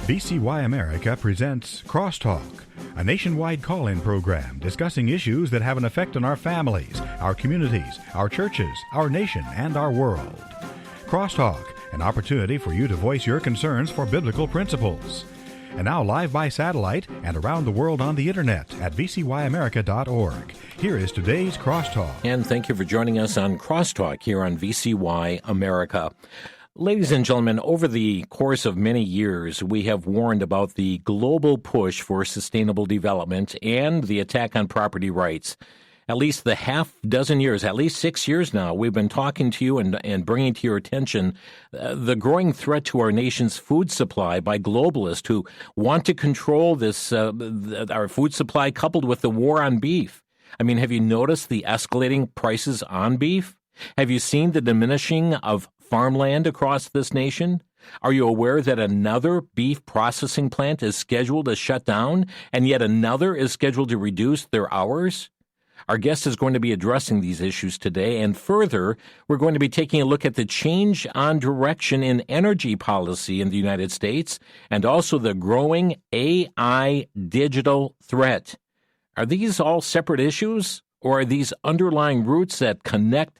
VCY America presents Crosstalk, a nationwide call-in program discussing issues that have an effect on our families, our communities, our churches, our nation, and our world. Crosstalk, an opportunity for you to voice your concerns for biblical principles. And now live by satellite and around the world on the internet at vcyamerica.org. Here is today's Crosstalk. And thank you for joining us on Crosstalk here on VCY America. Ladies and gentlemen, over the course of many years, we have warned about the global push for sustainable development and the attack on property rights. At least the half dozen years, at least 6 years now, we've been talking to you and bringing to your attention the growing threat to our nation's food supply by globalists who want to control this our food supply, coupled with the war on beef. I mean, have you noticed the escalating prices on beef? Have you seen the diminishing of farmland across this nation? Are you aware that another beef processing plant is scheduled to shut down, and yet another is scheduled to reduce their hours? Our guest is going to be addressing these issues today, and further, we're going to be taking a look at the change on direction in energy policy in the United States, and also the growing AI digital threat. Are these all separate issues, or are these underlying roots that connect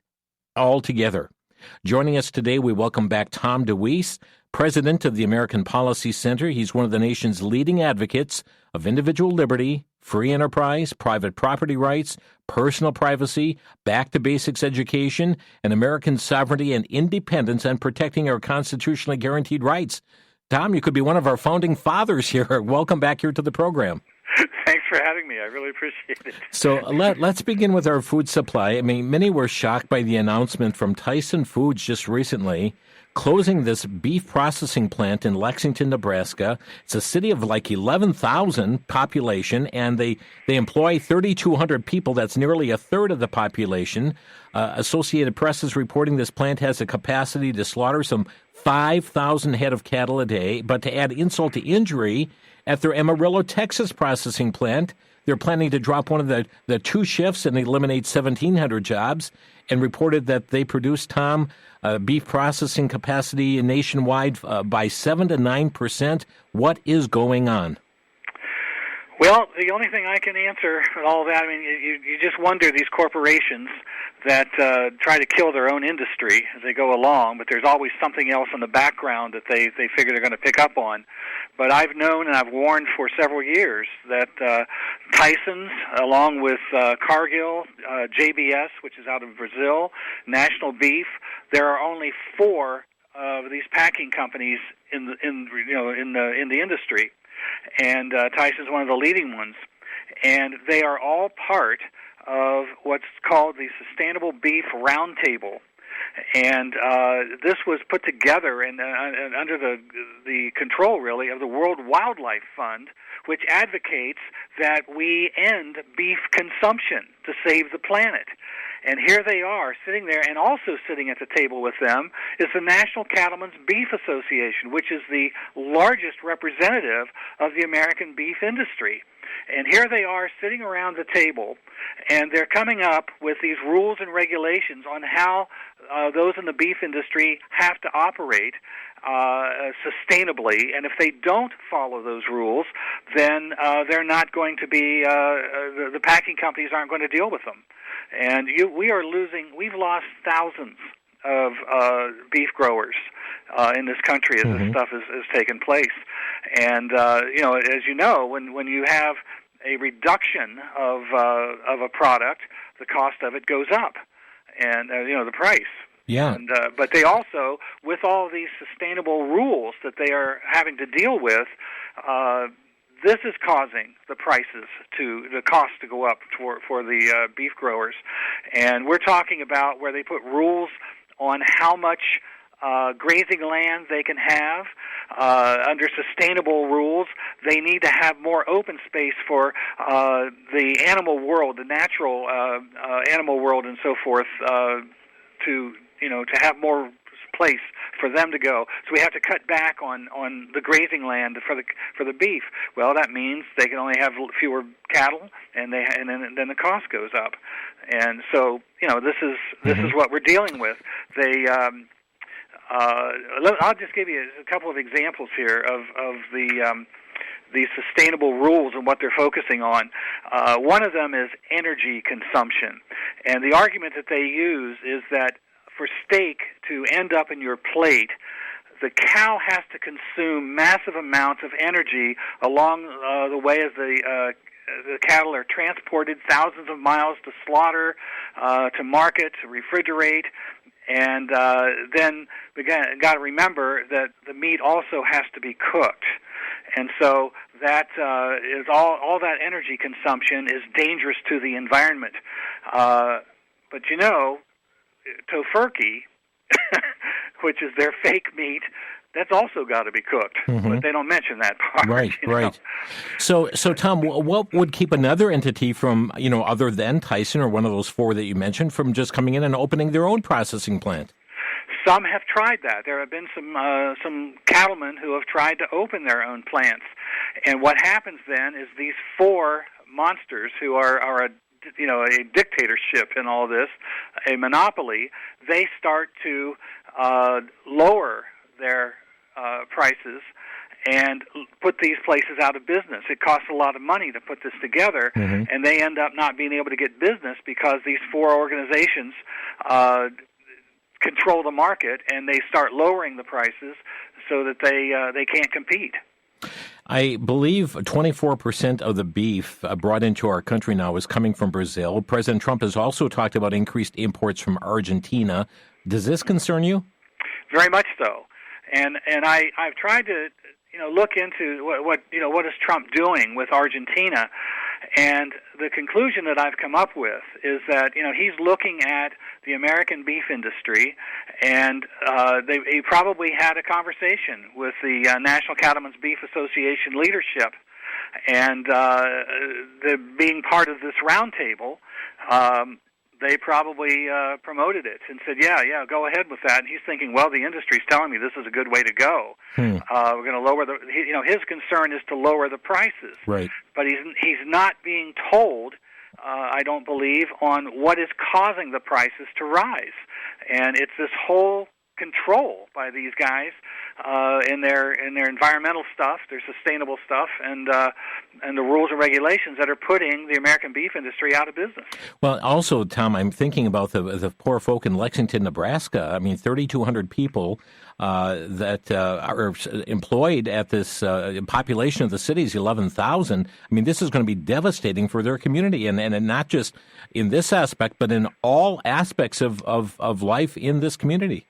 all together? Joining us today, we welcome back Tom DeWeese, president of the American Policy Center. He's one of the nation's leading advocates of individual liberty, free enterprise, private property rights, personal privacy, back-to-basics education, and American sovereignty and independence, and protecting our constitutionally guaranteed rights. Tom, you could be one of our founding fathers here. Welcome back here to the program. Thanks for having me. I really appreciate it. So let's begin with our food supply. I mean, many were shocked by the announcement from Tyson Foods just recently closing this beef processing plant in Lexington, Nebraska. It's a city of like 11,000 population, and they employ 3,200 people. That's nearly a third of the population. Associated Press is reporting this plant has a capacity to slaughter some 5,000 head of cattle a day. But to add insult to injury, at their Amarillo, Texas processing plant, they're planning to drop one of the two shifts and eliminate 1,700 jobs, and reported that they produce, Tom, beef processing capacity nationwide by 7 to 9%. What is going on? Well, the only thing I can answer with all that, I mean, you just wonder, these corporations that try to kill their own industry as they go along, but there's always something else in the background that they figure they're going to pick up on. But I've known and I've warned for several years that Tyson's, along with Cargill, JBS, which is out of Brazil, National Beef, there are only 4 of these packing companies in the industry, and Tyson's one of the leading ones, and they are all part of what's called the Sustainable Beef Roundtable. And this was put together under the control, really, of the World Wildlife Fund, which advocates that we end beef consumption to save the planet. And here they are, sitting there, and also sitting at the table with them is the National Cattlemen's Beef Association, which is the largest representative of the American beef industry. And here they are sitting around the table, and they're coming up with these rules and regulations on how those in the beef industry have to operate sustainably. And if they don't follow those rules, then they're not going to be, the packing companies aren't going to deal with them. And we've lost thousands of beef growers in this country as this stuff has taken place. And as you know, when you have a reduction of a product, the cost of it goes up, and the price. Yeah. And but they also, with all these sustainable rules that they are having to deal with, this is causing the cost to go up for the beef growers. And we're talking about where they put rules on how much grazing land they can have. Under sustainable rules, they need to have more open space for the animal world, the natural animal world, and so forth, to have more place for them to go. So we have to cut back on the grazing land for the beef. Well, that means they can only have fewer cattle, and then the cost goes up. And so this is what we're dealing with. They I'll just give you a couple of examples here of the sustainable rules and what they're focusing on. One of them is energy consumption. And the argument that they use is that for steak to end up in your plate, the cow has to consume massive amounts of energy along the way as the cattle are transported thousands of miles to slaughter, to market, to refrigerate. And then we got to remember that the meat also has to be cooked. And so that is all that energy consumption is dangerous to the environment. But you know, tofurkey, which is their fake meat, that's also got to be cooked. But they don't mention that part. Right, right. So, Tom, what would keep another entity from, other than Tyson or one of those four that you mentioned, from just coming in and opening their own processing plant? Some have tried that. There have been some cattlemen who have tried to open their own plants. And what happens then is these four monsters who are a dictatorship in all this, a monopoly, they start to lower their prices and put these places out of business. It costs a lot of money to put this together, and they end up not being able to get business because these four organizations control the market, and they start lowering the prices so that they can't compete. I believe 24% of the beef brought into our country now is coming from Brazil. President Trump has also talked about increased imports from Argentina. Does this concern you? Very much so. And I've tried to look into what is Trump doing with Argentina, and the conclusion that I've come up with is that he's looking at the American beef industry, and he probably had a conversation with the National Cattlemen's Beef Association leadership, and being part of this roundtable. They probably promoted it and said, yeah, go ahead with that. And he's thinking, well, the industry's telling me this is a good way to go. We're going to lower his concern is to lower the prices. Right. But he's not being told, I don't believe, on what is causing the prices to rise. And it's this whole control by these guys in their environmental stuff, their sustainable stuff, and the rules and regulations that are putting the American beef industry out of business. Well, also, Tom, I'm thinking about the poor folk in Lexington, Nebraska. I mean, 3,200 people that are employed at this population of the city's 11,000. I mean, this is going to be devastating for their community, and not just in this aspect, but in all aspects of life in this community.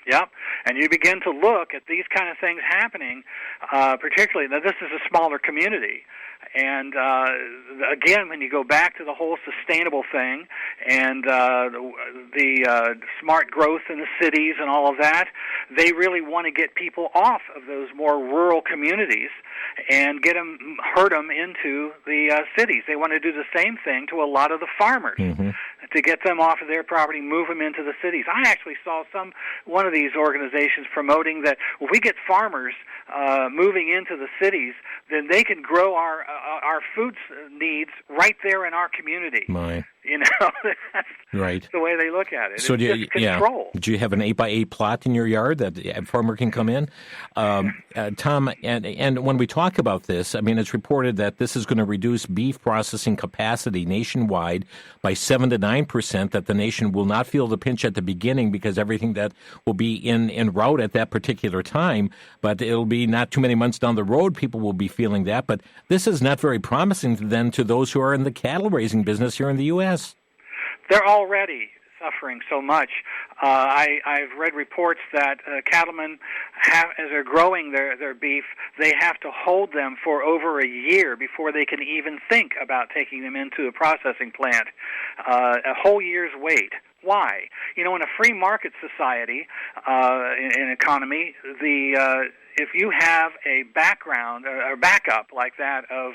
Yep, and you begin to look at these kind of things happening, particularly, now this is a smaller community, and again, when you go back to the whole sustainable thing and the smart growth in the cities and all of that, they really want to get people off of those more rural communities and herd them into the cities. They want to do the same thing to a lot of the farmers. To get them off of their property, move them into the cities. I actually saw one of these organizations promoting that if we get farmers moving into the cities, then they can grow our food needs right there in our community. That's right. the way they look at it. So it's control. Do you have an 8x8 plot in your yard that a farmer can come in? Tom, and when we talk about this, I mean, it's reported that this is going to reduce beef processing capacity nationwide by 7 to 9%, that the nation will not feel the pinch at the beginning because everything that will be en route at that particular time, but it'll be not too many months down the road, people will be feeling that. But this is not very promising then to those who are in the cattle raising business here in the U.S. They're already suffering so much. I've read reports that cattlemen, as they're growing their beef, they have to hold them for over a year before they can even think about taking them into a processing plant. A whole year's wait. Why? In a free market society, in economy, if you have a background or backup like that of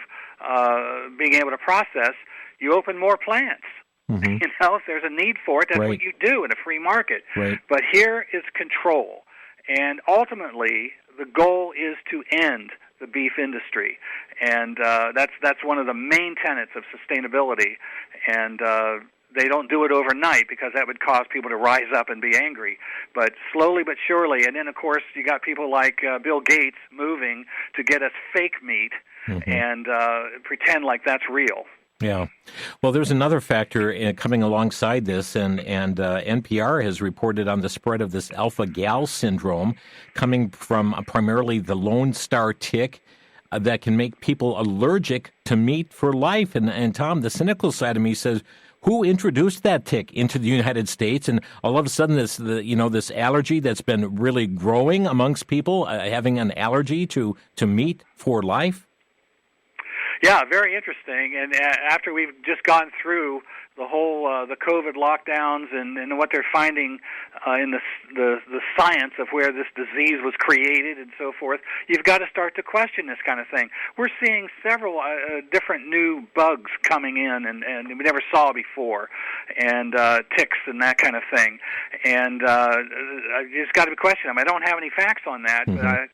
being able to process, you open more plants. If there's a need for it, that's what you do in a free market. Right. But here is control. And ultimately, the goal is to end the beef industry. And that's one of the main tenets of sustainability. And they don't do it overnight because that would cause people to rise up and be angry. But slowly but surely, and then of course you got people like Bill Gates moving to get us fake meat and pretend like that's real. Yeah. Well, there's another factor coming alongside this, and NPR has reported on the spread of this alpha-gal syndrome coming from primarily the Lone Star tick that can make people allergic to meat for life. And Tom, the cynical side of me says, who introduced that tick into the United States? And all of a sudden, this allergy that's been really growing amongst people, having an allergy to meat for life? Yeah, very interesting. And after we've just gone through the whole the COVID lockdowns and what they're finding in the science of where this disease was created and so forth, you've got to start to question this kind of thing. We're seeing several different new bugs coming in and we never saw before, and ticks and that kind of thing. And you just got to question them. I don't have any facts on that, but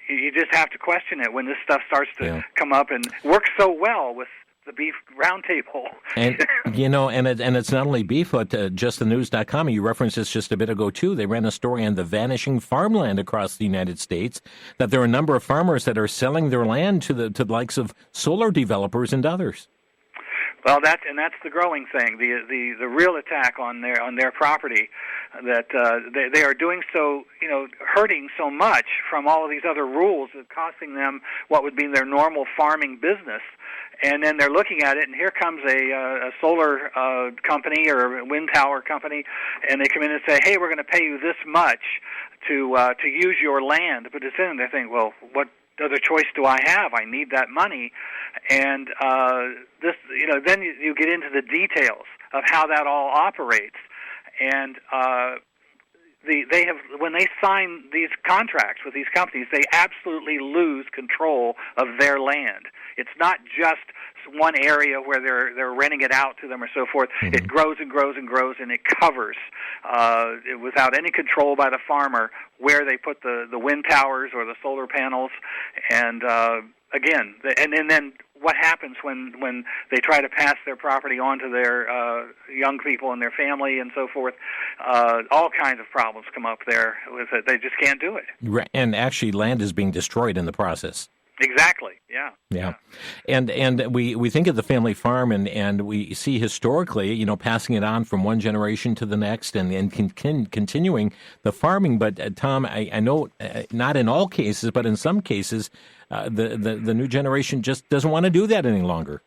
you just have to question it when this stuff starts to come up and works so well with the Beef Roundtable. And, and it's not only beef, but justthenews.com, you referenced this just a bit ago, too. They ran a story on the vanishing farmland across the United States, that there are a number of farmers that are selling their land to the likes of solar developers and others. Well, that's the growing thing, the real attack on their property, that they are doing so, hurting so much from all of these other rules, costing them what would be their normal farming business. And then they're looking at it, and here comes a solar company or a wind tower company, and they come in and say, "Hey, we're going to pay you this much to use your land." But it's in, they think, well, what other choice do I have? I need that money, and then you get into the details of how that all operates, and they have, when they sign these contracts with these companies, they absolutely lose control of their land. It's not just one area where they're renting it out to them or so forth. It grows and grows and grows, and it covers without any control by the farmer where they put the wind towers or the solar panels. And again, and then what happens when they try to pass their property on to their young people and their family and so forth. All kinds of problems come up there with it. They just can't do it. Right. And actually land is being destroyed in the process. Exactly. Yeah. And we think of the family farm, and we see historically, passing it on from one generation to the next, and continuing the farming. But Tom, I know not in all cases, but in some cases, the new generation just doesn't want to do that any longer.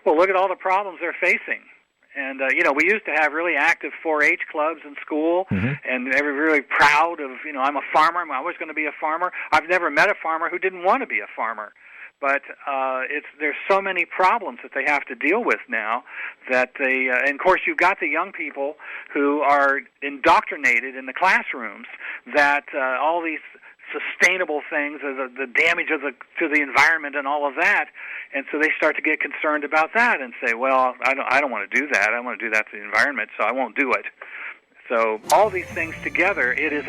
Well, look at all the problems they're facing. And, we used to have really active 4-H clubs in school, and they were really proud of, I'm a farmer, I'm always going to be a farmer. I've never met a farmer who didn't want to be a farmer. But there's so many problems that they have to deal with now that and of course, you've got the young people who are indoctrinated in the classrooms that all these sustainable things, the damage to the environment and all of that, and so they start to get concerned about that and say, well, I don't want to do that. I want to do that to the environment, so I won't do it. So all these things together, it is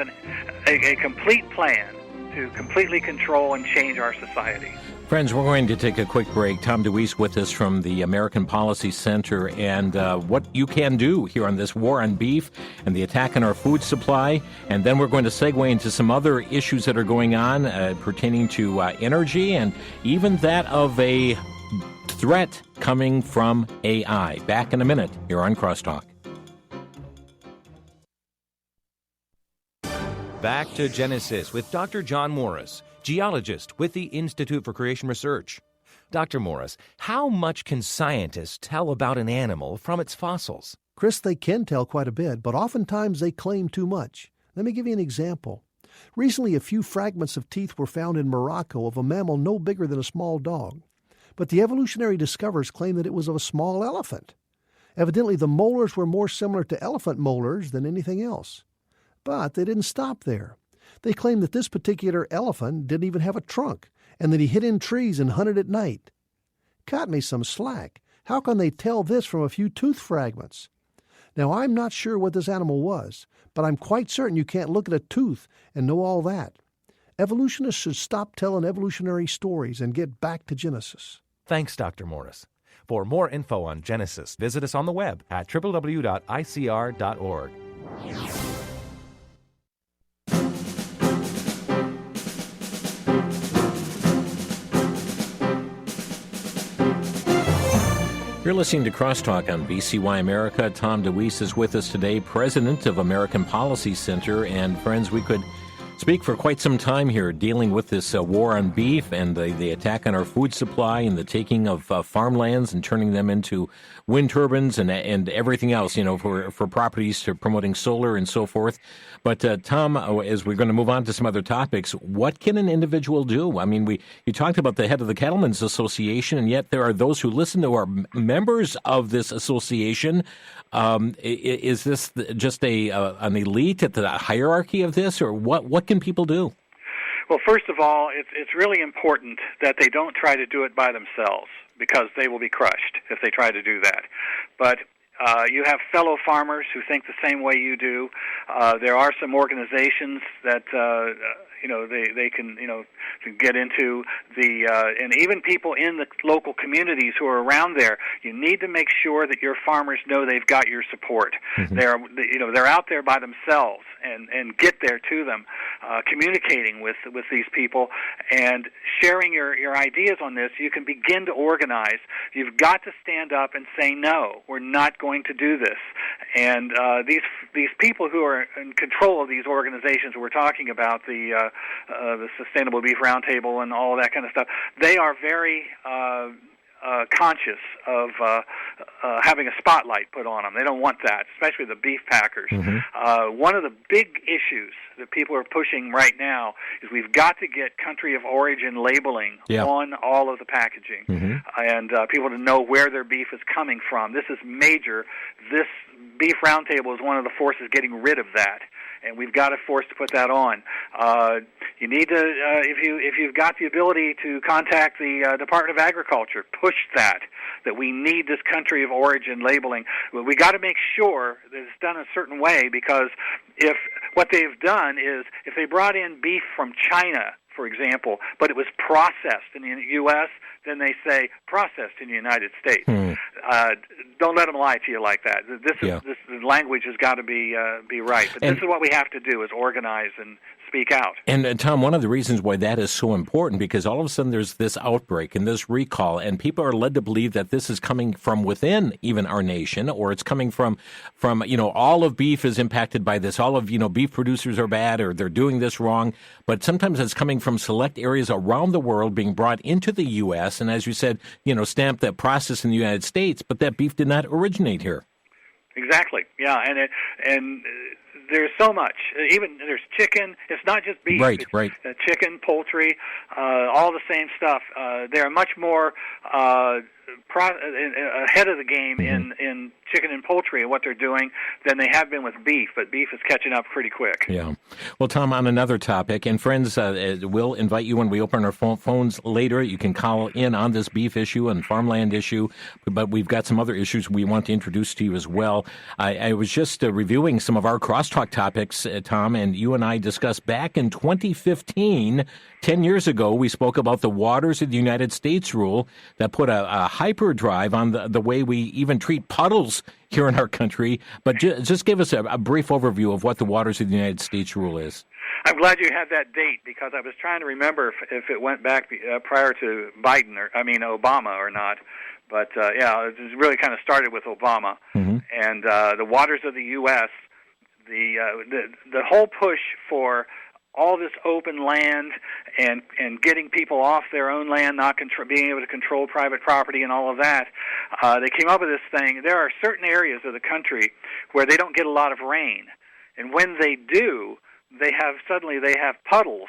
a complete plan to completely control and change our society. Friends, we're going to take a quick break. Tom DeWeese with us from the American Policy Center, and what you can do here on this war on beef and the attack on our food supply. And then we're going to segue into some other issues that are going on pertaining to energy and even that of a threat coming from AI. Back in a minute here on Crosstalk. Back to Genesis with Dr. John Morris, geologist with the Institute for Creation Research. Dr. Morris, how much can scientists tell about an animal from its fossils? Chris, they can tell quite a bit, but oftentimes they claim too much. Let me give you an example. Recently, a few fragments of teeth were found in Morocco of a mammal no bigger than a small dog. But the evolutionary discoverers claim that it was of a small elephant. Evidently, the molars were more similar to elephant molars than anything else. But they didn't stop there. They claimed that this particular elephant didn't even have a trunk, and that he hid in trees and hunted at night. Cut me some slack. How can they tell this from a few tooth fragments? Now, I'm not sure what this animal was, but I'm quite certain you can't look at a tooth and know all that. Evolutionists should stop telling evolutionary stories and get back to Genesis. Thanks, Dr. Morris. For more info on Genesis, visit us on the web at www.icr.org. You're listening to Crosstalk on VCY America. Tom DeWeese is with us today, president of American Policy Center. And friends, we could speak for quite some time here dealing with this war on beef and the attack on our food supply and the taking of farmlands and turning them into wind turbines and everything else, for properties to promoting solar and so forth. But Tom, as we're going to move on to some other topics, what can an individual do? I mean, you talked about the head of the Cattlemen's Association, and yet there are those who listen who are members of this association. Is this just an elite at the hierarchy of this, or what can people do? Well, first of all, it's really important that they don't try to do it by themselves, because they will be crushed if they try to do that. But you have fellow farmers who think the same way you do. There are some organizations that they can get into and even people in the local communities who are around there. You need to make sure that your farmers know they've got your support. Mm-hmm. They're out there by themselves, and get there to them, communicating with these people and sharing your ideas on this. You can begin to organize. You've got to stand up and say, no, we're not going to do this. And these people who are in control of these organizations we're talking about, the Sustainable Beef Roundtable and all of that kind of stuff, they are very conscious of having a spotlight put on them. They don't want that, especially the beef packers. Mm-hmm. One of the big issues that people are pushing right now is we've got to get country of origin labeling on all of the packaging, mm-hmm. and people to know where their beef is coming from. This is major. This Beef Roundtable is one of the forces getting rid of that, and we've got a force to put that on. You need to, if you've got the ability to contact the Department of Agriculture, push that we need this country of origin labeling. We got to make sure that it's done a certain way, because if what they've done is if they brought in beef from China, for example, but it was processed in the U.S., then they say processed in the United States. Don't let them lie to you like that. This language has got to be right. But this is what we have to do: is organize and speak out. And Tom, one of the reasons why that is so important, because all of a sudden there's this outbreak and this recall, and people are led to believe that this is coming from within even our nation, or it's coming from all of beef is impacted by this. All of beef producers are bad, or they're doing this wrong. But sometimes it's coming from select areas around the world being brought into the U.S. and, as you said, stamped that process in the United States, but that beef did not originate here. Exactly. Yeah, and there's so much. Even there's chicken. It's not just beef. Right. Chicken, poultry, all the same stuff. They're much more ahead of the game in chicken and poultry and what they're doing than they have been with beef. But beef is catching up pretty quick. Yeah. Well, Tom, on another topic, and friends, we'll invite you when we open our phones later. You can call in on this beef issue and farmland issue, but we've got some other issues we want to introduce to you as well. I was just reviewing some of our crosstalk topics, Tom, and you and I discussed back in 2015, 10 years ago, we spoke about the Waters of the United States rule that put a hyperdrive on the way we even treat puddles here in our country. But just give us a brief overview of what the Waters of the United States rule is. I'm glad you had that date, because I was trying to remember if it went back prior to Obama or not. But, it really kind of started with Obama. Mm-hmm. And the Waters of the U.S., the whole push for all this open land and getting people off their own land, not being able to control private property and all of that, they came up with this thing. There are certain areas of the country where they don't get a lot of rain. And when they do, they have puddles,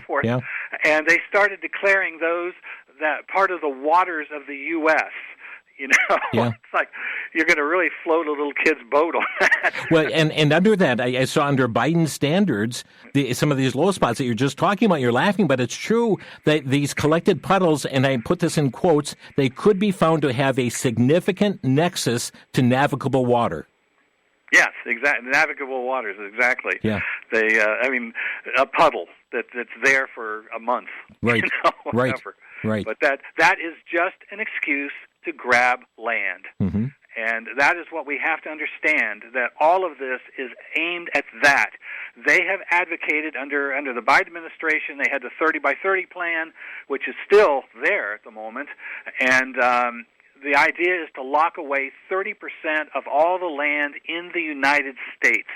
forth. Yeah. And they started declaring those that part of the waters of the U.S., It's like you're going to really float a little kid's boat on that. Well, and under that, I saw under Biden standards, some of these low spots that you're just talking about, you're laughing, but it's true that these collected puddles, and I put this in quotes, they could be found to have a significant nexus to navigable water. Yes, exactly. Navigable waters, exactly. Yeah. A puddle that's there for a month. Right. Whatever. Right. But that is just an excuse to grab land. Mm-hmm. And that is what we have to understand, that all of this is aimed at that. They have advocated under the Biden administration, they had the 30 by 30 plan, which is still there at the moment, and the idea is to lock away 30% of all the land in the United States,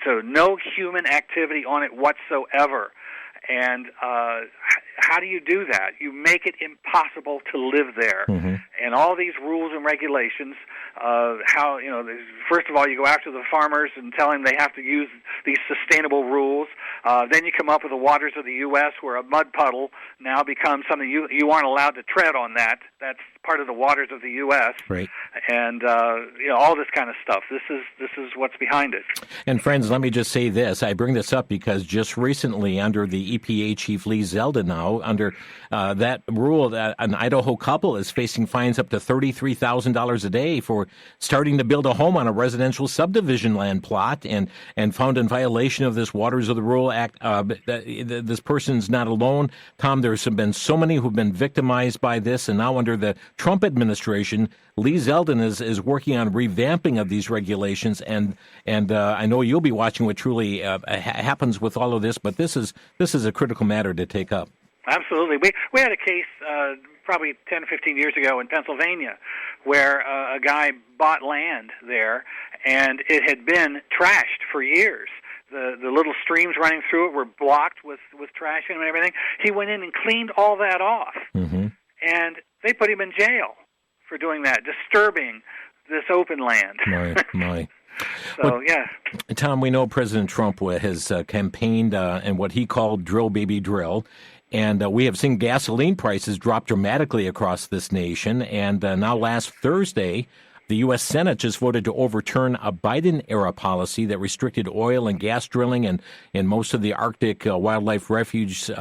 so no human activity on it whatsoever. And how do you do that? You make it impossible to live there. Mm-hmm. And all these rules and regulations, first of all, you go after the farmers and tell them they have to use these sustainable rules. Then you come up with the waters of the U.S. where a mud puddle now becomes something you aren't allowed to tread on that. That's part of the waters of the U.S. Right. And all this kind of stuff. This is what's behind it. And friends, let me just say this. I bring this up because just recently, under the EPA chief Lee Zeldin now, under that rule, that an Idaho couple is facing fines up to $33,000 a day for starting to build a home on a residential subdivision land plot, and found in violation of this Waters of the Rural Act. This person's not alone. Tom, there's been so many who've been victimized by this, and now under the Trump administration, Lee Zeldin is working on revamping of these regulations, and I know you'll be watching what truly happens with all of this. But this is a critical matter to take up. Absolutely. We had a case probably 10 or 15 years ago in Pennsylvania where a guy bought land there, and it had been trashed for years. The little streams running through it were blocked with trash and everything. He went in and cleaned all that off, mm-hmm. and they put him in jail for doing that, disturbing this open land. My. So, yeah. Tom, we know President Trump has campaigned in what he called drill, baby, drill. And we have seen gasoline prices drop dramatically across this nation. And now last Thursday, the U.S. Senate just voted to overturn a Biden-era policy that restricted oil and gas drilling in most of the Arctic wildlife refuge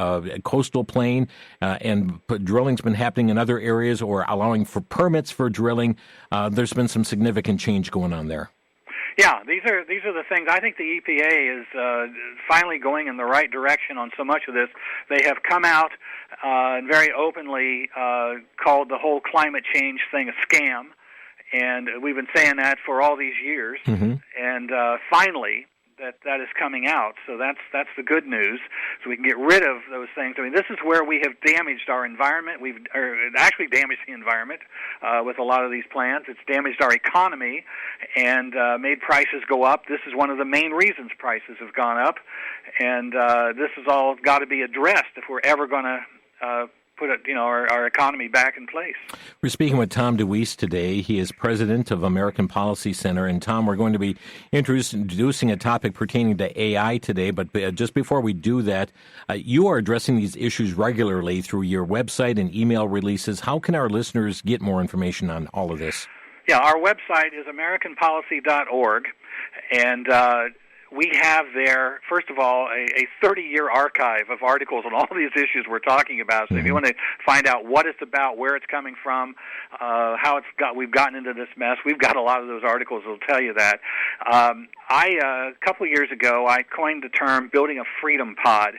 coastal plain, and drilling's been happening in other areas, or allowing for permits for drilling. There's been some significant change going on there. Yeah, these are the things. I think the EPA is finally going in the right direction on so much of this. They have come out and very openly called the whole climate change thing a scam. And we've been saying that for all these years, mm-hmm. and finally that is coming out. So that's the good news. So we can get rid of those things. I mean, this is where we have damaged our environment. We've actually damaged the environment with a lot of these plants. It's damaged our economy and made prices go up. This is one of the main reasons prices have gone up, and this has all got to be addressed if we're ever going to put our economy back in place. We're speaking with Tom DeWeese today. He is president of American Policy Center. And Tom, we're going to be introducing a topic pertaining to AI today. But just before we do that, you are addressing these issues regularly through your website and email releases. How can our listeners get more information on all of this? Yeah, our website is AmericanPolicy.org, and we have there, first of all, a 30-year archive of articles on all these issues we're talking about. So if you want to find out what it's about, where it's coming from, how we've gotten into this mess, we've got a lot of those articles that will tell you that. A couple of years ago, I coined the term building a freedom pod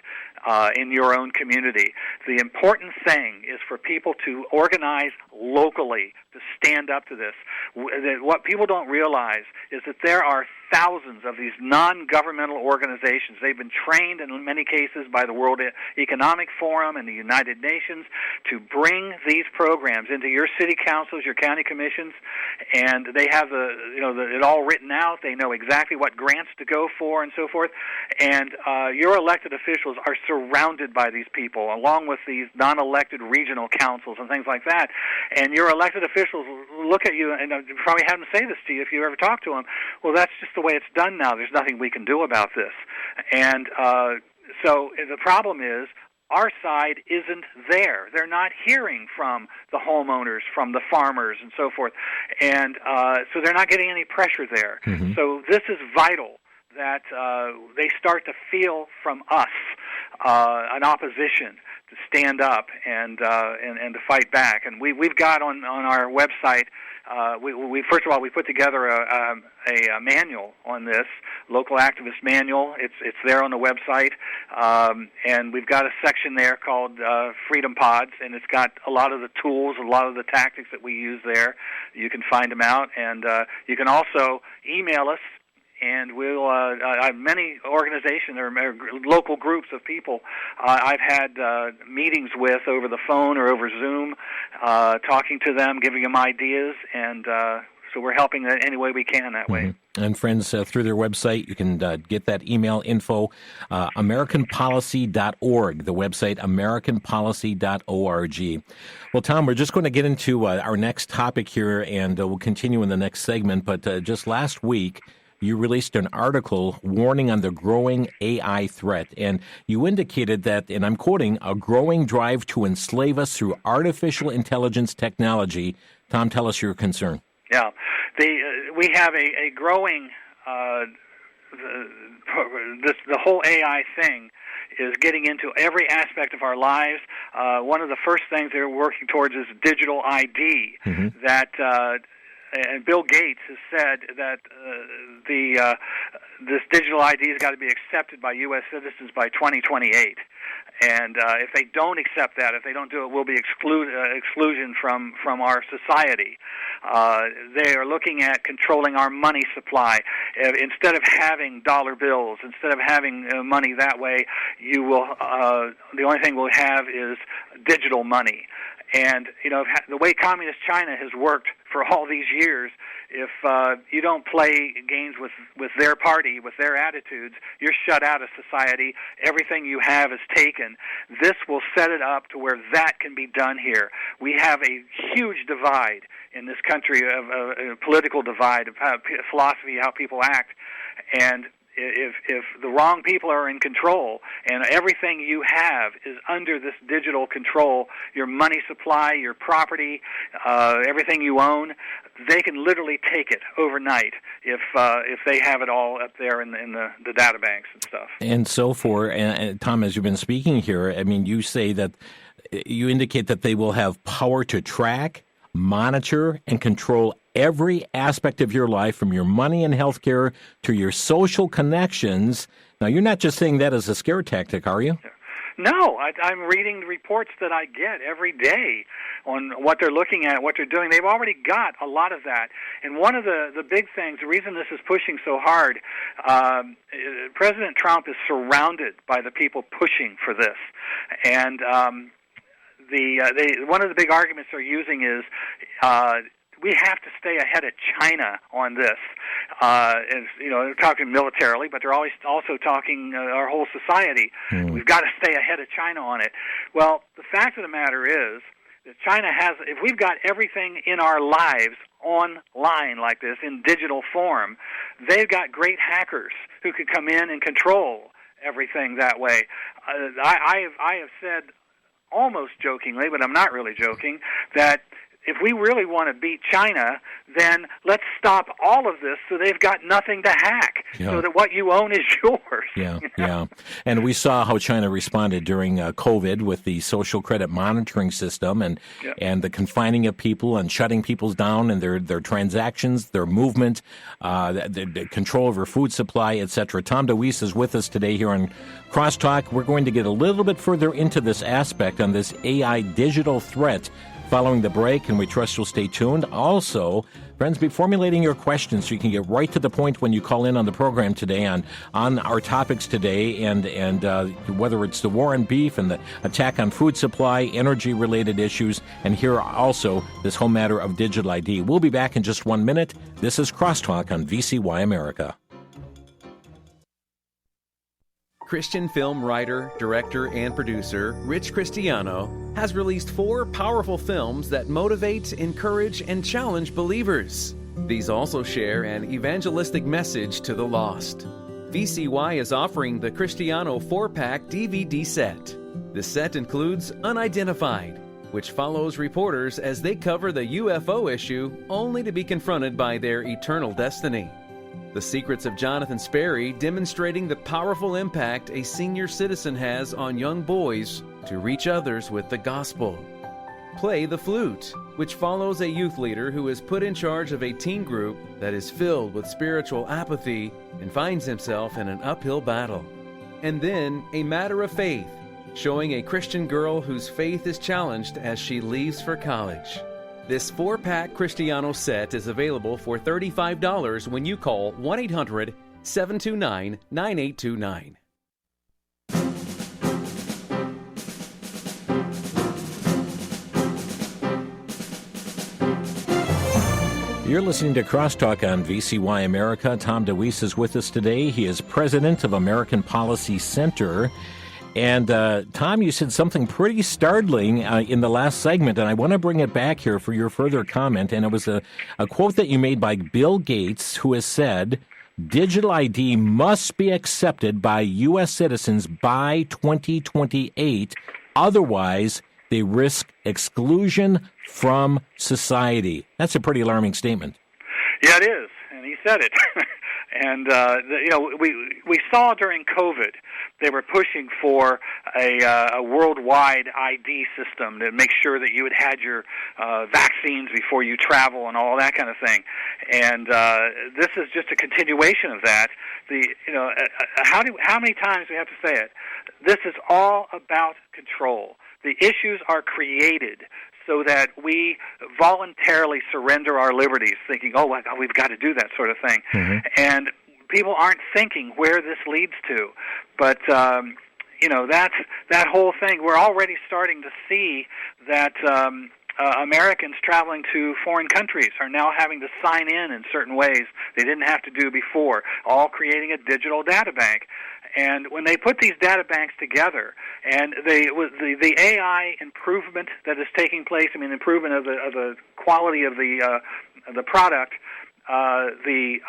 in your own community. The important thing is for people to organize locally, to stand up to this. What people don't realize is that there are thousands of these non-governmental organizations. They've been trained in many cases by the World Economic Forum and the United Nations to bring these programs into your city councils, your county commissions, and they have it all written out. They know exactly what grants to go for and so forth. And your elected officials are surrounded by these people, along with these non-elected regional councils and things like that. And your elected officials look at you, and probably have them say this to you if you ever talk to them. Well, that's just the way it's done now. There's nothing we can do about this. And so the problem is our side isn't there. They're not hearing from the homeowners, from the farmers, and so forth. And so they're not getting any pressure there. Mm-hmm. So this is vital that they start to feel from us an opposition to stand up and to fight back. And we've got on our website we first of all, we put together a manual on this, local activist manual. It's there on the website, and we've got a section there called Freedom Pods, and it's got a lot of the tools, a lot of the tactics that we use there. You can find them out, and you can also email us. And we'll many organizations or local groups of people I've had meetings with over the phone or over Zoom, talking to them, giving them ideas, and so we're helping any way we can that way. And friends, through their website, you can get that email info, AmericanPolicy.org, the website, AmericanPolicy.org. Well, Tom, we're just going to get into our next topic here, and we'll continue in the next segment. But just last week, you released an article warning on the growing AI threat, and you indicated that, and I'm quoting, a growing drive to enslave us through artificial intelligence technology. Tom, tell us your concern. Yeah, we have a growing, the whole AI thing is getting into every aspect of our lives. One of the first things they're working towards is digital ID, that and Bill Gates has said that this digital ID has got to be accepted by U.S. citizens by 2028. And if they don't accept that, if they don't do it, we'll be exclusion from our society. They are looking at controlling our money supply. Instead of having dollar bills, instead of having money that way, you will. The only thing we'll have is digital money. And, you know, the way Communist China has worked for all these years, if you don't play games with their party, with their attitudes, you're shut out of society. Everything you have is taken. This will set it up to where that can be done here. We have a huge divide in this country, a political divide of philosophy, how people act. And if the wrong people are in control and everything you have is under this digital control, your money supply, your property, everything you own, they can literally take it overnight if they have it all up there in the data banks and stuff. And so and Tom, as you've been speaking here, I mean, you say that you indicate that they will have power to track, monitor, and control every aspect of your life, from your money and health care to your social connections. Now, you're not just saying that as a scare tactic, are you? No, I'm reading the reports that I get every day on what they're looking at, what they're doing. They've already got a lot of that. And one of the big things, the reason this is pushing so hard, President Trump is surrounded by the people pushing for this. And one of the big arguments they're using is we have to stay ahead of China on this. And, you know, they're talking militarily, but they're always also talking our whole society. We've got to stay ahead of China on it. Well, the fact of the matter is that China has, if we've got everything in our lives online like this, in digital form, they've got great hackers who could come in and control everything that way. I have said, almost jokingly, but I'm not really joking, that if we really want to beat China, then let's stop all of this so they've got nothing to hack, so that what you own is yours. Yeah, yeah. And we saw how China responded during COVID with the social credit monitoring system and the confining of people and shutting people down and their transactions, their movement, the control over food supply, etc. Tom DeWeese is with us today here on Crosstalk. We're going to get a little bit further into this aspect on this AI digital threat following the break, and we trust you'll stay tuned. Also, friends, be formulating your questions so you can get right to the point when you call in on the program today on our topics today, and whether it's the war on beef and the attack on food supply, energy-related issues, and here also this whole matter of digital ID. We'll be back in just 1 minute. This is Crosstalk on VCY America. Christian film writer, director, and producer Rich Cristiano has released 4 powerful films that motivate, encourage, and challenge believers. These also share an evangelistic message to the lost. VCY is offering the Cristiano 4-pack DVD set. The set includes Unidentified, which follows reporters as they cover the UFO issue only to be confronted by their eternal destiny. The Secrets of Jonathan Sperry, demonstrating the powerful impact a senior citizen has on young boys to reach others with the gospel. Play the Flute, which follows a youth leader who is put in charge of a teen group that is filled with spiritual apathy and finds himself in an uphill battle. And then A Matter of Faith, showing a Christian girl whose faith is challenged as she leaves for college. This 4-pack Cristiano set is available for $35 when you call 1-800-729-9829. You're listening to Crosstalk on VCY America. Tom DeWeese is with us today. He is president of American Policy Center. And Tom, you said something pretty startling in the last segment, and I want to bring it back here for your further comment. And it was a quote that you made by Bill Gates, who has said, digital ID must be accepted by U.S. citizens by 2028. Otherwise, they risk exclusion from society. That's a pretty alarming statement. Yeah, it is, and he said it. And we saw during COVID they were pushing for a worldwide ID system to make sure that you had had your vaccines before you travel and all that kind of thing. And this is just a continuation of that. How many times do we have to say it? This is all about control. The issues are created so that we voluntarily surrender our liberties, thinking, oh, my God, we've got to do that sort of thing. Mm-hmm. And people aren't thinking where this leads to. But, that whole thing, we're already starting to see that Americans traveling to foreign countries are now having to sign in certain ways they didn't have to do before, all creating a digital data bank. And when they put these data banks together, and the AI improvement that is taking place, improvement of the quality of the product, the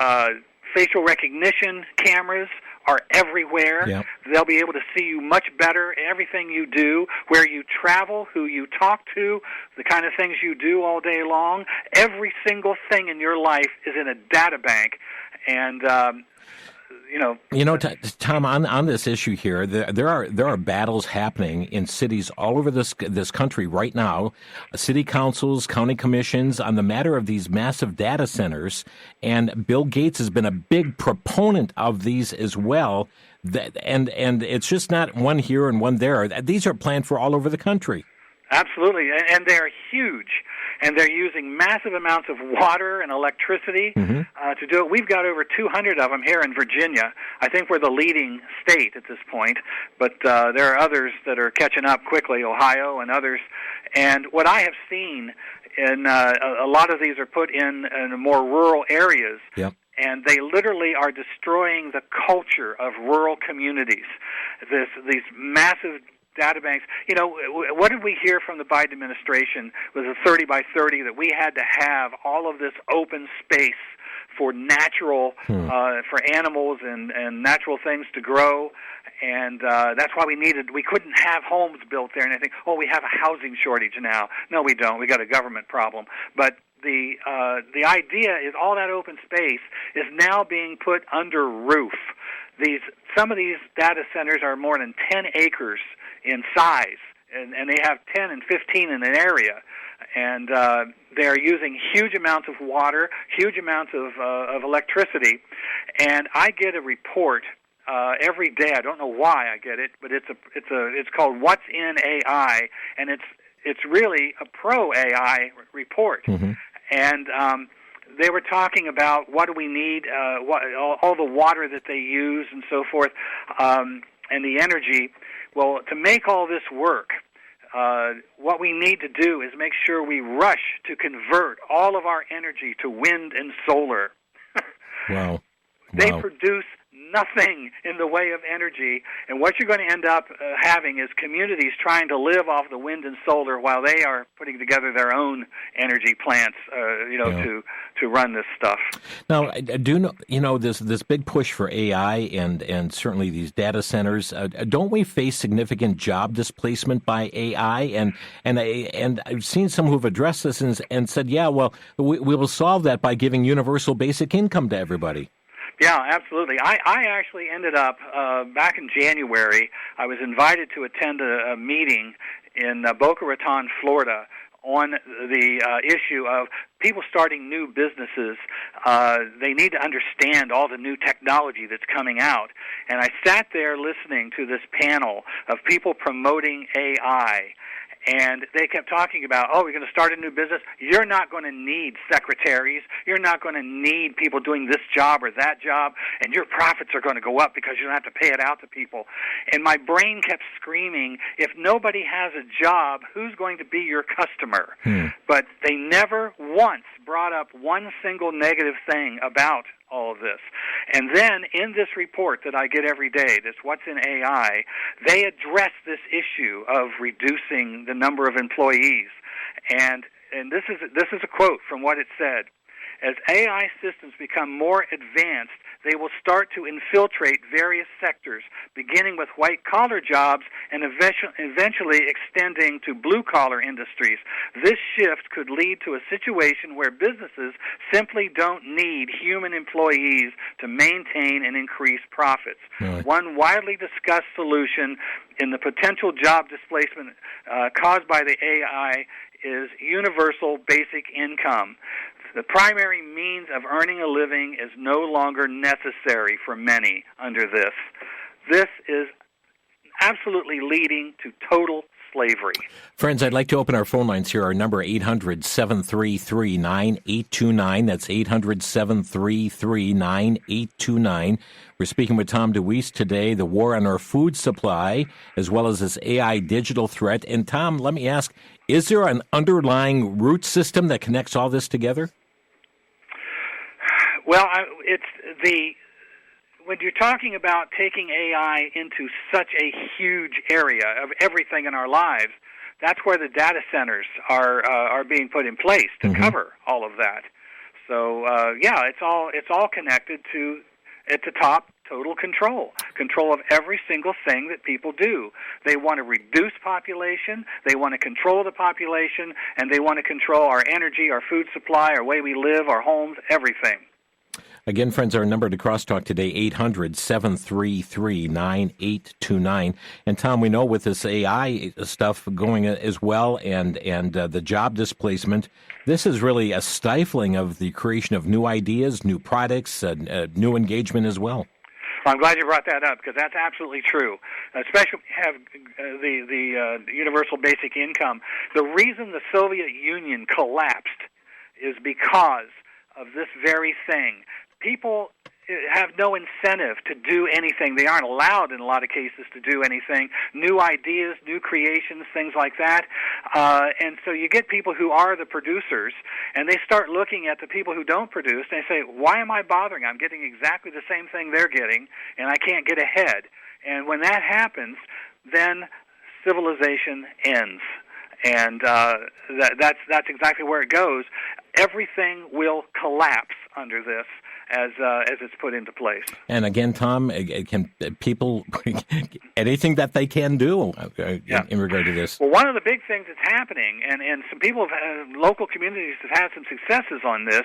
facial recognition cameras are everywhere. Yep. They'll be able to see you much better, everything you do, where you travel, who you talk to, the kind of things you do all day long. Every single thing in your life is in a data bank. And Tom, on this issue here, there are battles happening in cities all over this country right now, city councils, county commissions, on the matter of these massive data centers, and Bill Gates has been a big proponent of these as well. And it's just not one here and one there. These are planned for all over the country. Absolutely, and they're huge, and they're using massive amounts of water and electricity to do it. We've got over 200 of them here in Virginia. I think we're the leading state at this point, but there are others that are catching up quickly, Ohio and others. And what I have seen in a lot of these are put in more rural areas. Yep. And they literally are destroying the culture of rural communities. These massive data banks. What did we hear from the Biden administration was a 30 by 30 that we had to have all of this open space for natural, for animals and natural things to grow. And that's why we couldn't have homes built there. And I think, we have a housing shortage now. No, we don't. We got a government problem. But the idea is all that open space is now being put under roof. Some of these data centers are more than 10 acres in size, and they have 10 and 15 in an area, and they're using huge amounts of water, huge amounts of electricity, and I get a report every day. I don't know why I get it, but it's called What's in AI, and it's really a pro AI report, and they were talking about what do we need, all the water that they use and so forth, and the energy. Well, to make all this work, what we need to do is make sure we rush to convert all of our energy to wind and solar. Wow. They produce nothing in the way of energy, and what you're going to end up having is communities trying to live off the wind and solar while they are putting together their own energy plants, to run this stuff. Now, I do know, this big push for AI and certainly these data centers. Don't we face significant job displacement by AI? And I've seen some who've addressed this and said, we will solve that by giving universal basic income to everybody. Yeah, absolutely. I actually ended up, back in January, I was invited to attend a meeting in Boca Raton, Florida, on the issue of people starting new businesses. They need to understand all the new technology that's coming out. And I sat there listening to this panel of people promoting AI. And they kept talking about, oh, we're going to start a new business. You're not going to need secretaries. You're not going to need people doing this job or that job. And your profits are going to go up because you don't have to pay it out to people. And my brain kept screaming, if nobody has a job, who's going to be your customer? But they never once brought up one single negative thing about all of this. And then in this report that I get every day, this What's in AI, they address this issue of reducing the number of employees. And this is a quote from what it said. As AI systems become more advanced, they will start to infiltrate various sectors, beginning with white-collar jobs and eventually extending to blue-collar industries. This shift could lead to a situation where businesses simply don't need human employees to maintain and increase profits. Right. One widely discussed solution in the potential job displacement caused by the AI is universal basic income. The primary means of earning a living is no longer necessary for many under this. This is absolutely leading to total slavery. Friends, I'd like to open our phone lines here. Our number 800-733-9829. That's 800-733-9829. We're speaking with Tom DeWeese today, the war on our food supply, as well as this AI digital threat. And Tom, let me ask, is there an underlying root system that connects all this together? Well, when you're talking about taking AI into such a huge area of everything in our lives, that's where the data centers are being put in place to cover all of that. So it's all connected to, at the top, total control of every single thing that people do. They want to reduce population, they want to control the population, and they want to control our energy, our food supply, our way we live, our homes, everything. Again, friends, our number to crosstalk today, 800-733-9829. And Tom, we know with this AI stuff going as well and the job displacement, this is really a stifling of the creation of new ideas, new products, new engagement as well. Well, I'm glad you brought that up because that's absolutely true. Especially have the universal basic income. The reason the Soviet Union collapsed is because of this very thing. People have no incentive to do anything. They aren't allowed in a lot of cases to do anything. New ideas, new creations, things like that. And so you get people who are the producers, and they start looking at the people who don't produce, and they say, why am I bothering? I'm getting exactly the same thing they're getting, and I can't get ahead. And when that happens, then civilization ends. And that's exactly where it goes. Everything will collapse under this as it's put into place. And again, Tom, can people anything that they can do in regard to this? Well, one of the big things that's happening, and some people local communities have had some successes on this,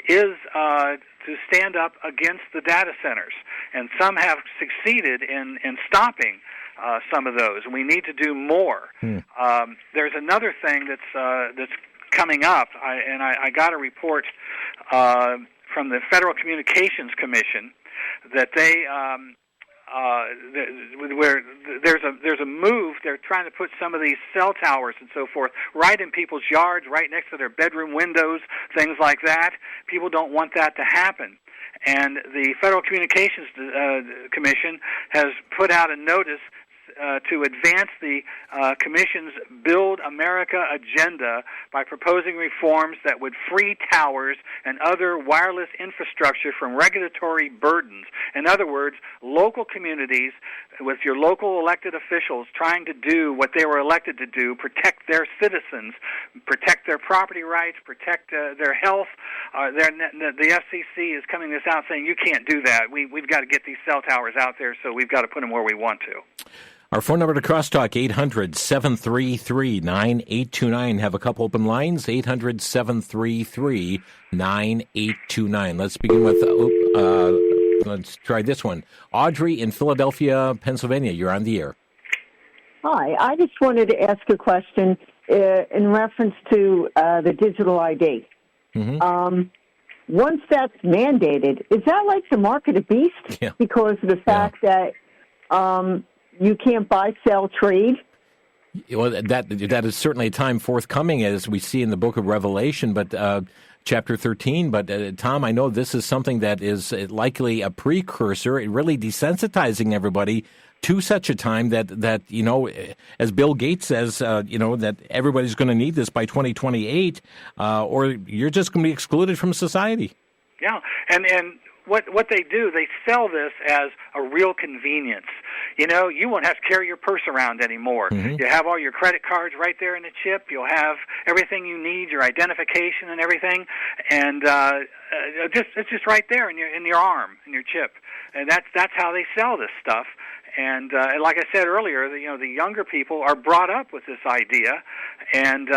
is to stand up against the data centers, and some have succeeded in stopping some of those, and we need to do more. There's another thing that's coming up, I got a report from the Federal Communications Commission that where there's a move. They're trying to put some of these cell towers and so forth right in people's yards, right next to their bedroom windows, things like that. People don't want that to happen. And the Federal Communications Commission has put out a notice to advance the Commission's Build America agenda by proposing reforms that would free towers and other wireless infrastructure from regulatory burdens. In other words, local communities with your local elected officials trying to do what they were elected to do, protect their citizens, protect their property rights, protect their health. The FCC is coming this out saying you can't do that. We've got to get these cell towers out there, so we've got to put them where we want to. Our phone number to crosstalk, 800-733-9829. Have a couple open lines, 800-733-9829. Let's begin with, let's try this one. Audrey in Philadelphia, Pennsylvania. You're on the air. Hi. I just wanted to ask a question. in reference to the digital ID. Mm-hmm. Once that's mandated, is that like the mark of the beast? Yeah. Because of the fact that you can't buy, sell, trade? Well, that is certainly a time forthcoming, as we see in the book of Revelation, but chapter 13. But, Tom, I know this is something that is likely a precursor, really desensitizing everybody to such a time that you know, as Bill Gates says, you know, that everybody's going to need this by 2028, or you're just going to be excluded from society. Yeah, and what they do, they sell this as a real convenience. You know, you won't have to carry your purse around anymore. Mm-hmm. You have all your credit cards right there in the chip. You'll have everything you need, your identification and everything, and it's just right there in your arm, in your chip. And that's how they sell this stuff. And like I said earlier, the younger people are brought up with this idea, and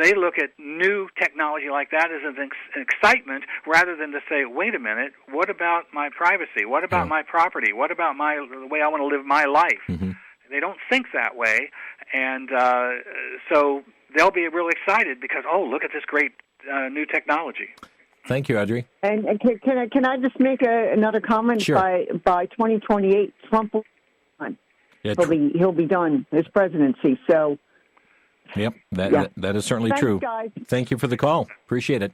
they look at new technology like that as an excitement, rather than to say, wait a minute, what about my privacy? What about my property? What about the way I want to live my life? Mm-hmm. They don't think that way, and so they'll be real excited because, look at this great new technology. Thank you, Audrey. And can I just make another comment? Sure. By 2028, Trump will be done. Yeah, He'll be done his presidency. So. Yep, that is certainly Thanks, true. guys. Thank you for the call. Appreciate it.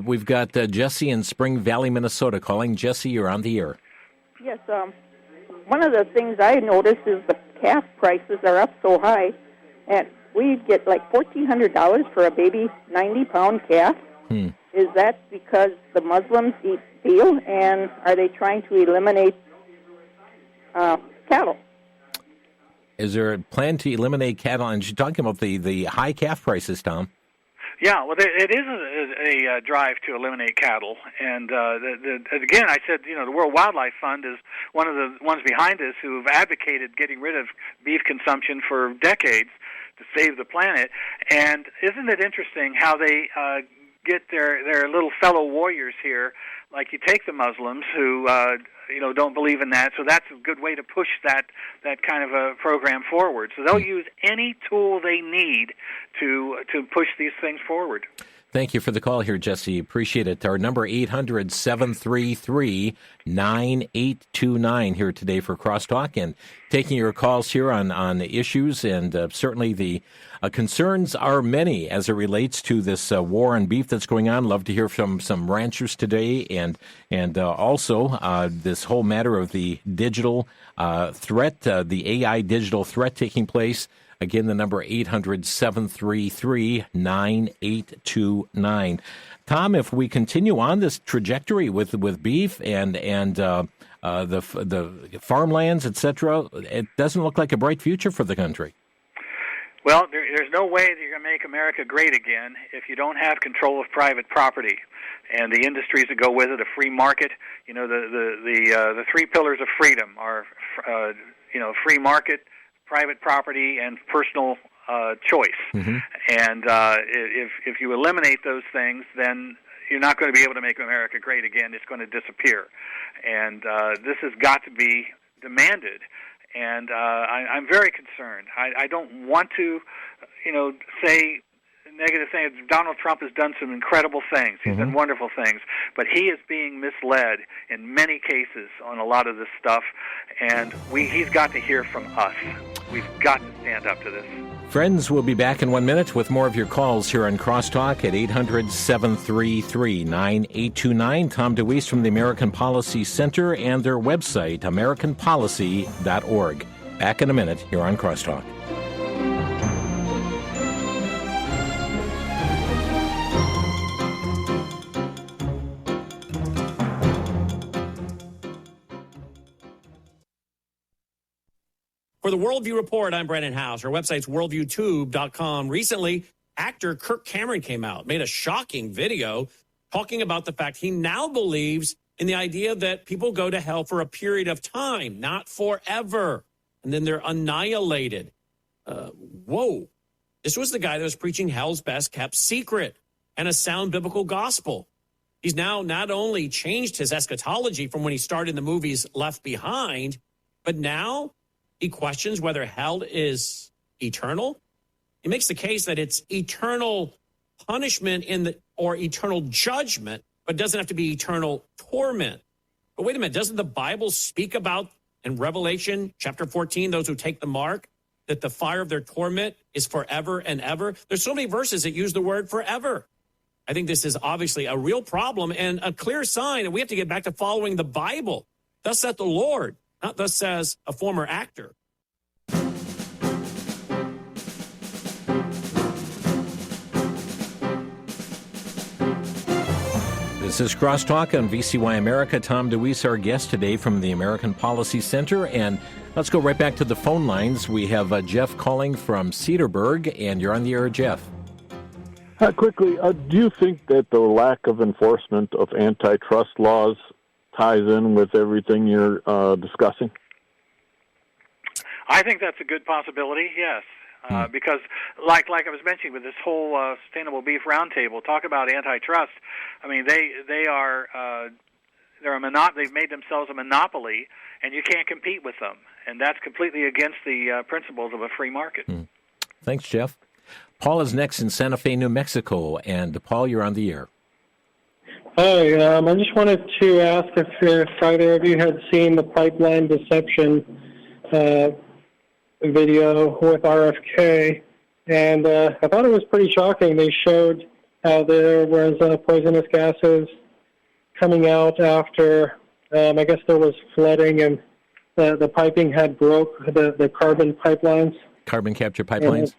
We've got Jesse in Spring Valley, Minnesota calling. Jesse, you're on the air. Yes, one of the things I noticed is the calf prices are up so high, and we get like $1,400 for a baby 90-pound calf. Is that because the Muslims eat veal, and are they trying to eliminate cattle? Is there a plan to eliminate cattle? And you're talking about the high calf prices, Tom. Yeah, well, it is a drive to eliminate cattle, and again, I said, the World Wildlife Fund is one of the ones behind this who've advocated getting rid of beef consumption for decades to save the planet. And isn't it interesting how they get their little fellow warriors here? Like, you take the Muslims who don't believe in that, so that's a good way to push that kind of a program forward. So they'll use any tool they need to push these things forward. Thank you for the call here, Jesse. Appreciate it. Our number 800-733-9829 here today for Crosstalk, and taking your calls here on issues, and certainly the concerns are many as it relates to this war on beef that's going on. Love to hear from some ranchers today, and also this whole matter of the digital threat, the AI digital threat taking place. Again, the number 800-733-9829. Tom, if we continue on this trajectory with beef and the farmlands, etc., it doesn't look like a bright future for the country. Well, there's no way that you're going to make America great again if you don't have control of private property and the industries that go with it. A free market. The three pillars of freedom are free market, private property, and personal choice. Mm-hmm. And if you eliminate those things, then you're not going to be able to make America great again. It's going to disappear. And this has got to be demanded. And I'm very concerned. I don't want to, say negative things. Donald Trump has done some incredible things. He's done wonderful things. But he is being misled in many cases on a lot of this stuff. And he's got to hear from us. We've got to stand up to this. Friends, we'll be back in 1 minute with more of your calls here on Crosstalk at 800-733-9829. Tom DeWeese from the American Policy Center and their website, americanpolicy.org. Back in a minute here on Crosstalk. For the Worldview Report, I'm Brennan House. Our website's worldviewtube.com. Recently, actor Kirk Cameron came out, made a shocking video talking about the fact he now believes in the idea that people go to hell for a period of time, not forever, and then they're annihilated. Whoa. This was the guy that was preaching hell's best kept secret and a sound biblical gospel. He's now not only changed his eschatology from when he starred in the movies Left Behind, but now he questions whether hell is eternal He makes the case that it's eternal punishment or eternal judgment, but doesn't have to be eternal torment. But wait a minute, doesn't the Bible speak about in Revelation chapter 14, those who take the mark, that the fire of their torment is forever and ever? There's so many verses that use the word forever. I think this is obviously a real problem and a clear sign that we have to get back to following the Bible. Thus saith the Lord, not thus says a former actor. This is Crosstalk on VCY America. Tom DeWeese, our guest today from the American Policy Center. And let's go right back to the phone lines. We have Jeff calling from Cedarburg, and you're on the air, Jeff. Quickly, do you think that the lack of enforcement of antitrust laws ties in with everything you're discussing? I think that's a good possibility, yes. Because, like I was mentioning with this whole Sustainable Beef Roundtable, talk about antitrust. I mean, they've made themselves a monopoly, and you can't compete with them, and that's completely against the principles of a free market. Thanks, Jeff. Paul is next in Santa Fe, New Mexico, and Paul, you're on the air. Hi, I just wanted to ask if either of you had seen the pipeline deception video with RFK, and I thought it was pretty shocking. They showed how there was poisonous gases coming out after, I guess there was flooding, and the piping had broke, the carbon pipelines. Carbon capture pipelines?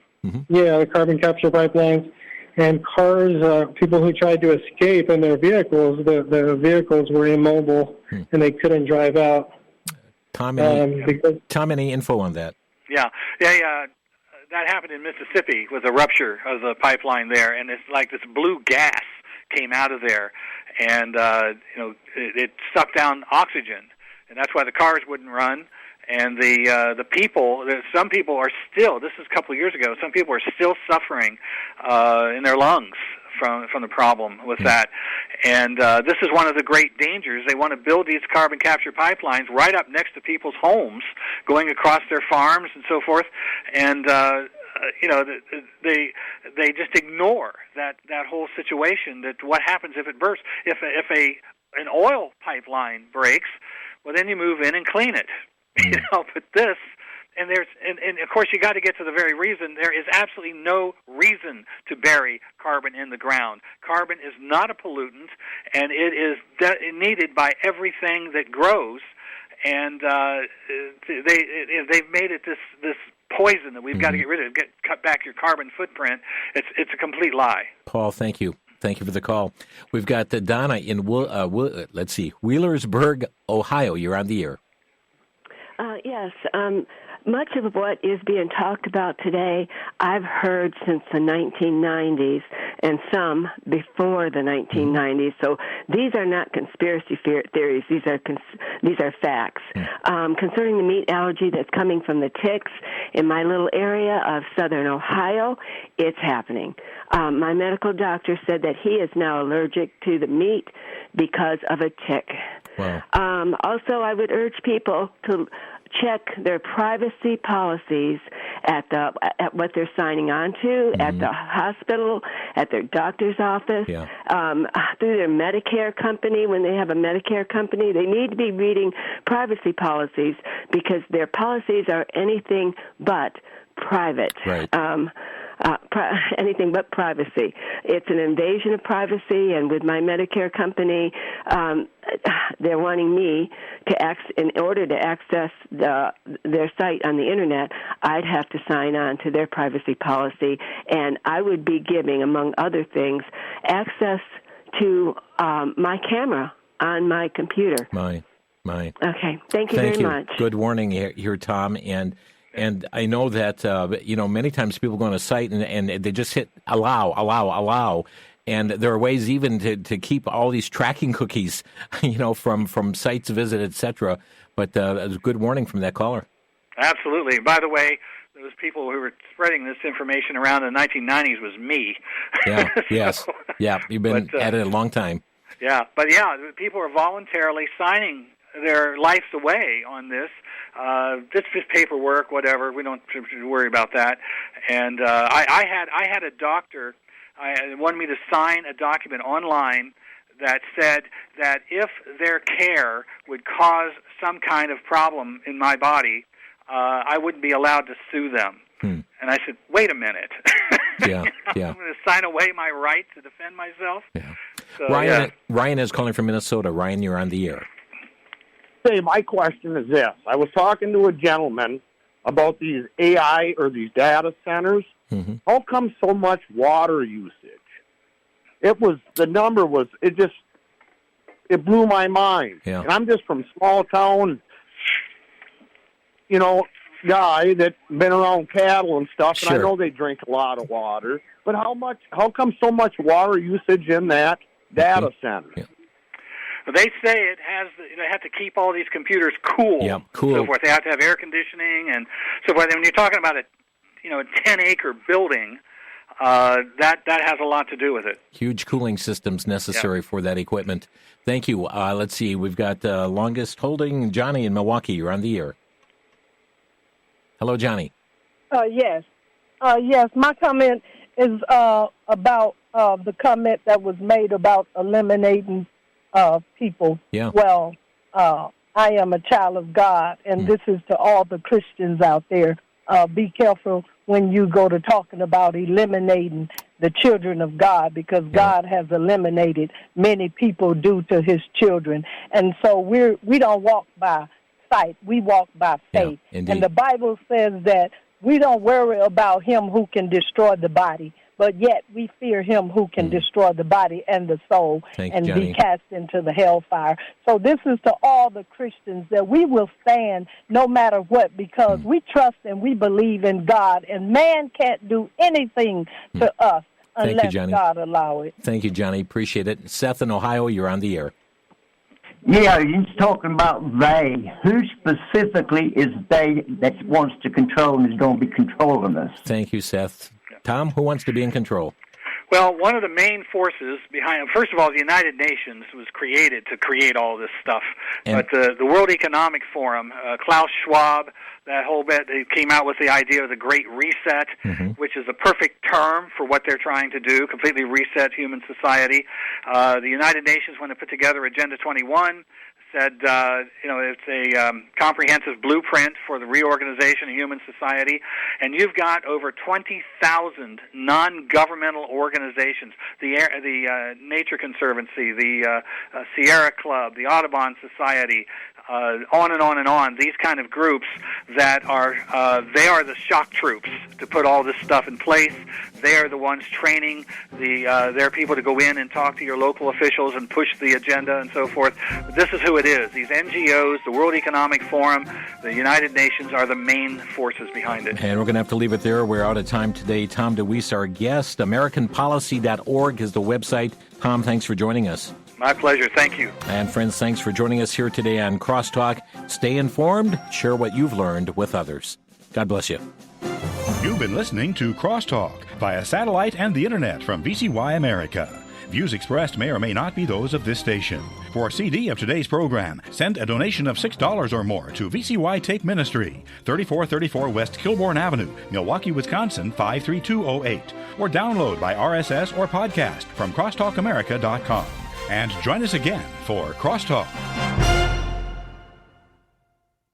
Yeah, the carbon capture pipelines. And cars, people who tried to escape in their vehicles, the vehicles were immobile, and they couldn't drive out. Tom, any info on that? Yeah. That happened in Mississippi with a rupture of the pipeline there, and it's like this blue gas came out of there, and it sucked down oxygen, and that's why the cars wouldn't run. And the people, some people are still, this is a couple of years ago, some people are still suffering in their lungs from the problem with that. And this is one of the great dangers. They want to build these carbon capture pipelines right up next to people's homes, going across their farms and so forth. And they just ignore that whole situation. That what happens if it bursts? If an oil pipeline breaks, well, then you move in and clean it. But this, and of course you got to get to the very reason. There is absolutely no reason to bury carbon in the ground. Carbon is not a pollutant, and it is needed by everything that grows. And they've made it this poison that we've got to get rid of. Cut back your carbon footprint. It's a complete lie. Paul, thank you. Thank you for the call. We've got Donna in Wheelersburg, Ohio. You're on the air. Yes. Much of what is being talked about today, I've heard since the 1990s, and some before the 1990s. So these are not conspiracy theories. These are facts. Concerning the meat allergy that's coming from the ticks in my little area of southern Ohio, it's happening. My medical doctor said that he is now allergic to the meat because of a tick. Wow. Also, I would urge people to check their privacy policies at what they're signing on to at the hospital, at their doctor's office, through their Medicare company. When they have a Medicare company, they need to be reading privacy policies because their policies are anything but private. Right. Anything but privacy. It's an invasion of privacy, and with my Medicare company, they're wanting me to in order to access their site on the internet, I'd have to sign on to their privacy policy, and I would be giving, among other things, access to my camera on my computer. My. Okay. Thank you very much. Good warning here, Tom. And I know that, many times people go on a site and they just hit allow. And there are ways even to keep all these tracking cookies, from sites visited, et cetera. But it was a good warning from that caller. Absolutely. By the way, those people who were spreading this information around in the 1990s was me. Yeah, yes. Yeah, you've been at it a long time. Yeah, but people are voluntarily signing their lives away on this. It's just paperwork, whatever. We don't worry about that. And I had a doctor wanted me to sign a document online that said that if their care would cause some kind of problem in my body, I wouldn't be allowed to sue them. And I said, wait a minute. Yeah, yeah. I'm going to sign away my right to defend myself? Yeah. So, Ryan is calling from Minnesota. Ryan, you're on the air. Hey, my question is this. I was talking to a gentleman about these AI or these data centers. Mm-hmm. How come so much water usage? It blew my mind. Yeah. And I'm just from small town, guy that's been around cattle and stuff, and I know they drink a lot of water. But how come so much water usage in that data center? Yeah. They say they have to keep all these computers cool. Yeah, cool. So forth. They have to have air conditioning and so forth. And when you're talking about a 10-acre building, that has a lot to do with it. Huge cooling systems necessary for that equipment. Thank you. Let's see. We've got longest holding Johnny in Milwaukee. You're on the air. Hello, Johnny. Yes. Yes, my comment is about the comment that was made about eliminating people. Yeah. Well, I am a child of God, and this is to all the Christians out there. Be careful when you go to talking about eliminating the children of God, because God has eliminated many people due to his children. And so we don't walk by sight. We walk by faith. Yeah, indeed. And the Bible says that we don't worry about him who can destroy the body, but yet we fear him who can destroy the body and the soul and be cast into the hellfire. So this is to all the Christians, that we will stand no matter what, because we trust and we believe in God, and man can't do anything to us unless God allow it. Thank you, Johnny. Appreciate it. Seth in Ohio, you're on the air. Yeah, you're talking about they. Who specifically is they that wants to control and is going to be controlling us? Thank you, Seth. Tom, who wants to be in control? Well, one of the main forces behind, first of all, the United Nations was created to create all this stuff. But the World Economic Forum, Klaus Schwab, that whole bit, they came out with the idea of the Great Reset, which is a perfect term for what they're trying to do, completely reset human society. The United Nations, when they put together Agenda 21, said, it's a comprehensive blueprint for the reorganization of human society, and you've got over 20,000 non-governmental organizations, the Nature Conservancy, the Sierra Club, the Audubon Society, on and on and on, these kind of groups that are, they are the shock troops to put all this stuff in place. They are the ones training their people to go in and talk to your local officials and push the agenda and so forth. This is who it is. These NGOs, the World Economic Forum, the United Nations are the main forces behind it. And we're going to have to leave it there. We're out of time today. Tom DeWeese, our guest. AmericanPolicy.org is the website. Tom, thanks for joining us. My pleasure. Thank you. And friends, thanks for joining us here today on Crosstalk. Stay informed. Share what you've learned with others. God bless you. You've been listening to Crosstalk via satellite and the internet from VCY America. Views expressed may or may not be those of this station. For a CD of today's program, send a donation of $6 or more to VCY Tape Ministry, 3434 West Kilbourne Avenue, Milwaukee, Wisconsin, 53208, or download by RSS or podcast from crosstalkamerica.com. And join us again for Crosstalk.